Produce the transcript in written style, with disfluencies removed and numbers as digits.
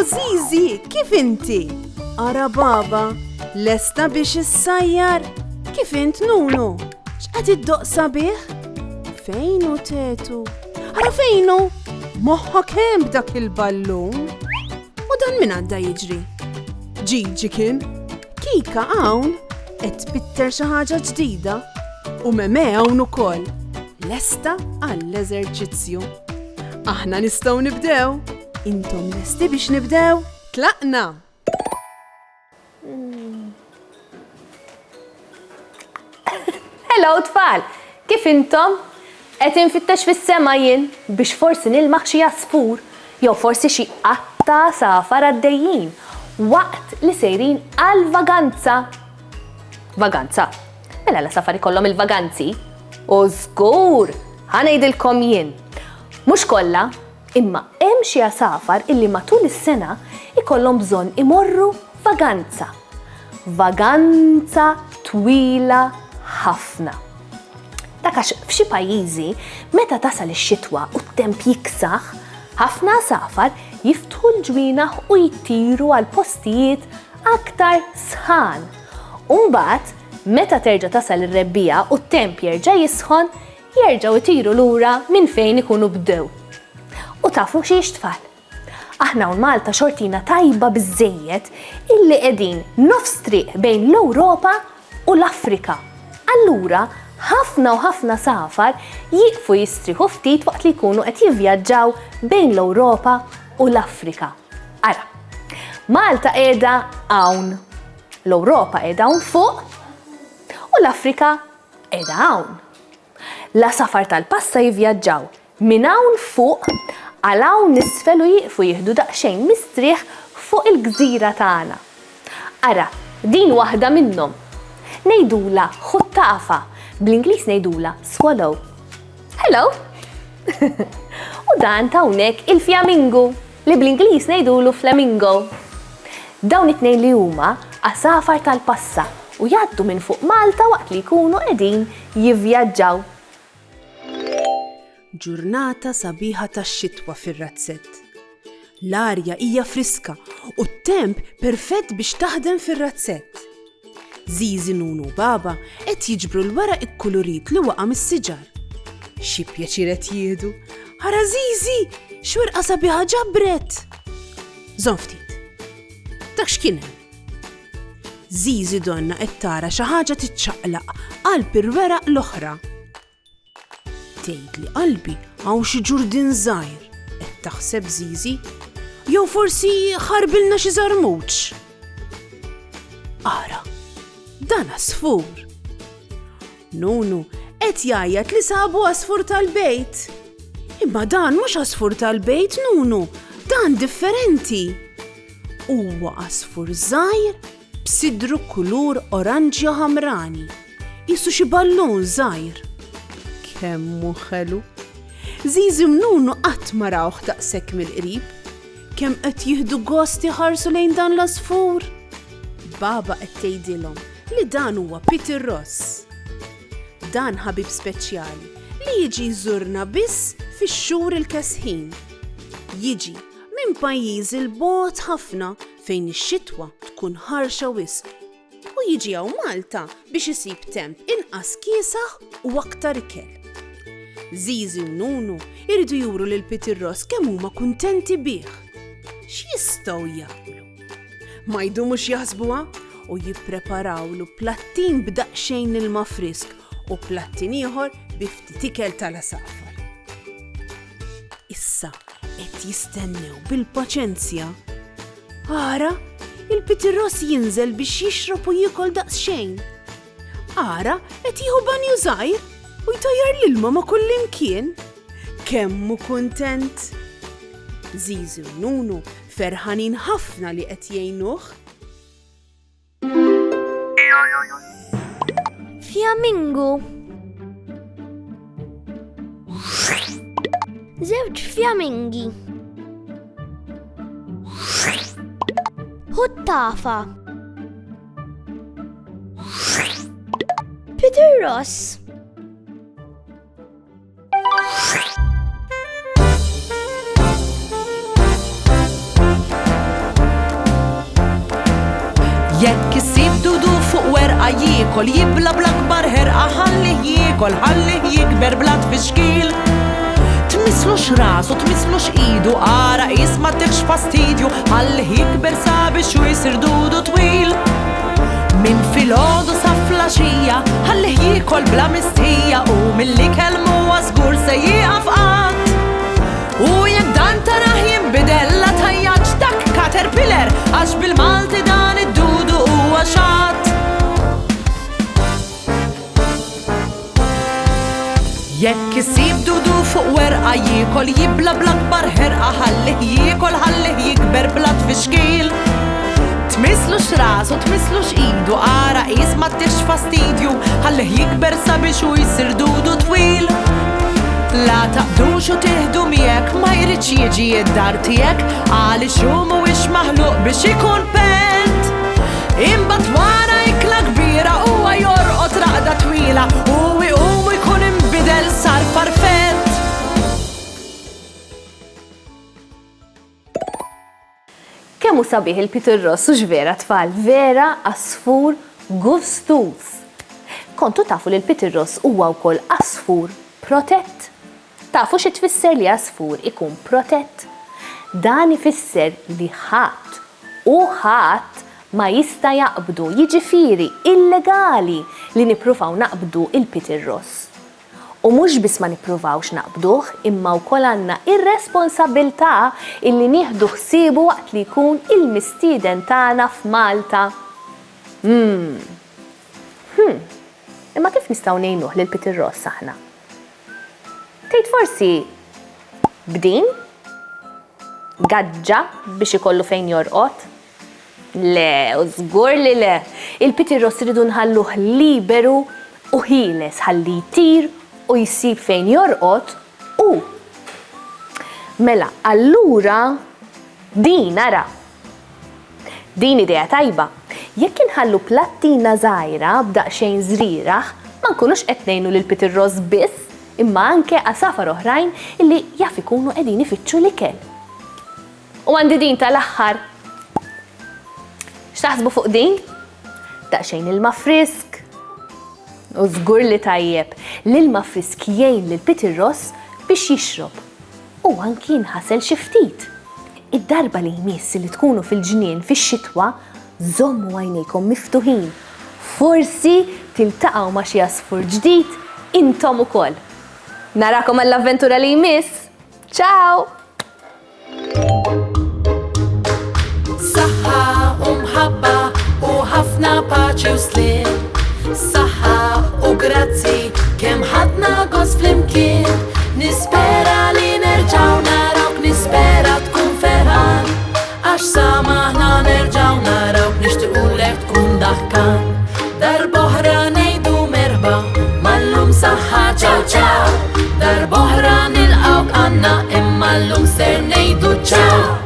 Zizi, kif inti? Ara baba, lesta biex issajjar? Kif int Nunu? X'qed iddoqsa bih? Fejnu tetu? Ara fejnu? Moħħok hemm b'dak il-ballun? U dan min għadda jiġri? Ġiġi kien? Kika hawn qed tbitter xi ħaġa ġdida u Meme hawn ukoll. Lesta għall-eżerċizzju. Aħna nistgħu nibdew. Intom lesti biex nibdew? Tlaqna! Hello tfal, kif intom? Qed infittex fis-sema jien biex forsi nilmaħ xi jasfur jew forsi xi qatta safar għaddejjin waqt li sejrin għal vaganza. Vaganza? Mela la safar ikollhom il-vaganzi? U żgur, ħanejdilkom jien. Mhux kollha, imma hemm xi safar illi matul is-sena ikollhom bżonn imorru vaganza. Vaganza twila ħafna. Dak għax f'xi pajjiżi meta tasal ix-xitwa u t-temp jiksaħ, ħafna safar jiftħu l-ġwienaħ u jittiru għal postijiet aktar sħan. U mbagħad meta terġa' tasal ir-rebbija u t-temp jerġa' jisħon, jerġgħu jtiru lura minn fejn ikunu bdew. U tafu xiex tfal? Aħna u Malta xortina tajba biżżejjed illi qegħdin nofs triq bejn l-Ewropa u l-Afrika. Allura ħafna u ħafna safar jieqfu jistriħu ftit waqt li jkunu qed jivvjaġġaw bejn l-Ewropa u l-Afrika. Ara, Malta qiegħda hawn, l-Ewropa qiegħda hawn fuq u l-Afrika qiegħda hawn. La safar tal-passa jivvjaġġaw minn hawn fuq għal hawn nisfel u jieqfu jieħdu daqsxejn mistrieħ fuq il-gżira tagħna. Ara, din waħda minnhom. Ngħidula ħuttafa, bl-Ingliż ngħidula swallow. Hello! U dan ta' hawnhekk il-fjamingu li bl-Ingliż ngħidulu flamingo. Dawn it-tnejn li huma għasafar tal-passa u jgħaddu minn fuq Malta waqt li jkunu qegħdin jivvjaġġaw. Ġurnata sabiħa tax-xitwa fir-Razzett. L-arja hija friska u t-temp perfett biex taħdem fir-Razzett. Zizi, Nunu u Baba qed jiġbru l-waraq ikkulurit li waqa' mis-siġar. Xi pjaċir qed jieħdu. Ara Zizi, x'werqa sabiħa ġabret. Żomm ftit. Dak x'kien hemm? Zizi donna qed tara xi ħaġa titċaqlaq qalb ir-weraq l-oħra. Tgħid li qalbi hawn xi ġurdin żgħir, qed taħseb Zizi, jew forsi ħarbilna xi żarmuġ. Ara, dan għasfur. Nunu qed jgħajjad li sabu għasfur tal-bejt. Imma dan mhux għasfur tal-bejt, Nunu, dan differenti. Huwa għasfur żgħir b'sidru kulur oranġja ħamrani. Qisu xi ballun żgħir. Kemmu ħelu. Zizi Nunu qatt ma rawh daqshekk mill-qrib. Kemm qed jieħdu gost iħarsu lejn dan l-asfur. Baba qed tgħidilhom li dan huwa Peter Ross. Dan ħabib speċjali li jiġi jżurna biss fix-xhur il-kesħin. Jiġi minn pajjiż il-bogħod ħafna fejn ix-xitwa tkun ħarxa wisq. U jiġi hawn Malta biex isib temp inqas kiesaħ u aktar ikel. Zizi u Nunu iridu juru lil Peter Ross kemm huma kuntenti bih. X'jistgħu jagħmlu? Ma jdumux jaħsbuha u jippreparawlu plattin b'daqsxejn ilma frisk u plattin ieħor bi ftit ikel tal-asafar. Issa qed jistennew bil-paċenzja. Ara, il-Peter Ross jinżel biex jixrob u jiekol daqsxejn. Ara qed jieħu banju żgħir u jtajjar l-ilma ma' kullimkien. Kemm hu kuntent. Zizi u Nunu ferħanin ħafna li qed jgħinuh. Fjamingu. Żewġ fjamingi. Ħuttafa. Peter Ross. jiekol jibla bl-akbar ħerqa ħallih jiekol ħallih jikber bla tfixkil. Tmislux rasu, tmislux idu, ara isma tekx fastidju, ħallih jikber sabiex u jisir dudu twil. Min filgħodu sa flaxija, ħallih jiekol bla mistija u milli kelmu żgur se jieqaf qatt. U jekk dan taraħ jinbidel la tajjaġġ dak caterpillar, għax bil-Malti dan id-dudu huwa xatt. Jekk isib dudu fuq werqa jiekol jibla bl-akbar ħerqa ħallih jiekol ħallih jikber bla tfixkil. Tmislux rasu, tmislux idu, ara isma tix fastidju, ħallih jikber sabiex u jisir dudu twil. La taqdux u tiħdu miegħek, ma jridx jiġi id-dar tiegħek, għaliex hu mhuwiex maħluq biex ikun pent. Imbagħad wara ikla kbira huwa jorqod raqda twila u jqum jkun inbidel sar farfett. Kemm hu sabiħ il-Peter Ross u x'vera tfal, vera asfur gustus. Kontu tafu li l-Peter Ross huwa wkoll asfur protett. Tafu xi tfisser li asfur ikun protett? Dan ifisser li ħadd u ħadd ma jista' jaqbdu, jiġifieri illegali li nippruvaw naqbdu il-Peter Ross. U mhux biss ma nippruvawx naqbduh, imma wkoll għandna ir-responsabbiltà illi nieħdu ħsiebu waqt li jkun il-mistieden tagħna f'Malta. Imma kif nistgħu ngħinuh lil Peter Ross aħna? Tgħid forsi bdin? Gaġġa biex ikollu fejn jorqod? Le, u żgur li le. Il-Peter Ross iridu nħalluh liberu u ħieles ħalli jtir u jsib fejn jorqod u mela, allura din ara. Din idea tajba. Jekk inħallu plattina żgħira b'daqsxejn żrieraħ, ma nkunux qed ngħinu lil Peter Ross biss, imma anke għasafar oħrajn illi jaf ikunu qegħdin ifittxu l-ikel. U għandi din tal-aħħar. X'taħsbu fuq din? Daqsxejn ilma frisk. U żgur li tajjeb, l-ilma frisk jgħin lil Peter Ross biex jixrob u anki jinħasel xi ftit. Id-darba li jmiss li tkunu fil-ġnien fix-xitwa, żommu għajnejkom miftuħin. Forsi tiltaqgħu ma' xi asfur ġdid intom ukoll. Narakom għall-avventura li jmiss. Ciao! Saħħa u mħabba u ħafna paċi u slim. Saħħa u grazzi kemm ħadna gost flimkien. Nispera li nerġgħu narawk, nispera tkun ferħan, għax samaħna nerġgħu narawk, nixtiequlek tkun daħkan. Darb'oħra ngħidu merħba, mallum saħħa ċaw ċaw. Darb'oħra nilqgħuk għandna, imma llum ser ngħidu ċaw.